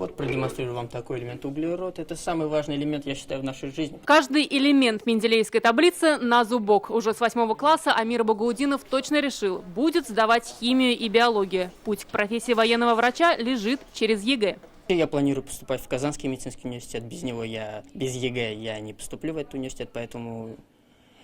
Вот продемонстрирую вам такой элемент углерод. Это самый важный элемент, я считаю, в нашей жизни. Каждый элемент менделеевской таблицы на зубок. Уже с 8 класса Амир Багаудинов точно решил, будет сдавать химию и биологию. Путь к профессии военного врача лежит через ЕГЭ. Я планирую поступать в Казанский медицинский университет. Без ЕГЭ я не поступлю в этот университет, поэтому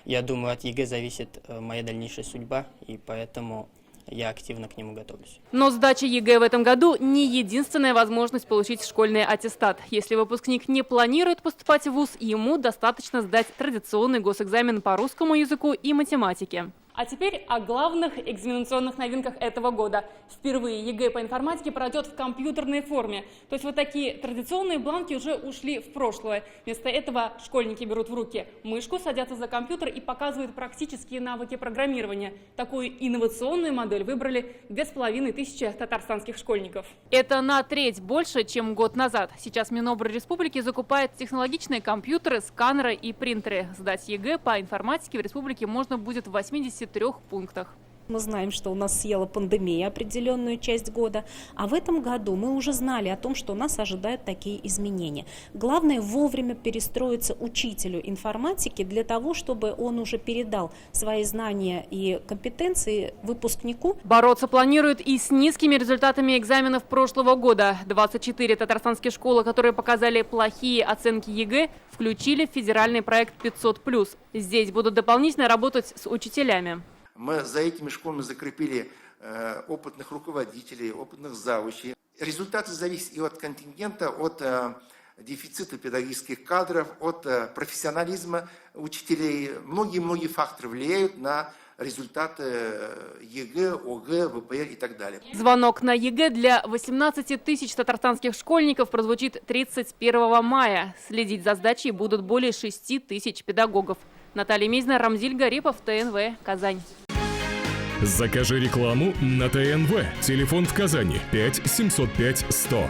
я думаю, от ЕГЭ зависит моя дальнейшая судьба, и поэтому я активно к нему готовлюсь. Но сдача ЕГЭ в этом году не единственная возможность получить школьный аттестат. Если выпускник не планирует поступать в вуз, ему достаточно сдать традиционный госэкзамен по русскому языку и математике. А теперь о главных экзаменационных новинках этого года. Впервые ЕГЭ по информатике пройдет в компьютерной форме. То есть вот такие традиционные бланки уже ушли в прошлое. Вместо этого школьники берут в руки мышку, садятся за компьютер и показывают практические навыки программирования. Такую инновационную модель выбрали 2500 татарстанских школьников. Это на треть больше, чем год назад. Сейчас Минобр республики закупает технологичные компьютеры, сканеры и принтеры. Сдать ЕГЭ по информатике в республике можно будет в 83 пунктах. Мы знаем, что у нас съела пандемия определенную часть года, а в этом году мы уже знали о том, что нас ожидают такие изменения. Главное вовремя перестроиться учителю информатики для того, чтобы он уже передал свои знания и компетенции выпускнику. Бороться планируют и с низкими результатами экзаменов прошлого года. 24 татарстанские школы, которые показали плохие оценки ЕГЭ, включили в федеральный проект 500+. Здесь будут дополнительно работать с учителями. Мы за этими школами закрепили опытных руководителей, опытных завучей. Результаты зависят и от контингента, от дефицита педагогических кадров, от профессионализма учителей. Многие факторы влияют на результаты ЕГЭ, ОГЭ, ВПР и так далее. Звонок на ЕГЭ для 18 тысяч татарстанских школьников прозвучит 31 мая. Следить за сдачей будут более 6 тысяч педагогов. Наталья Мезина, Рамзиль Гарипов, ТНВ, Казань. Закажи рекламу на ТНВ. Телефон в Казани 5 705 100.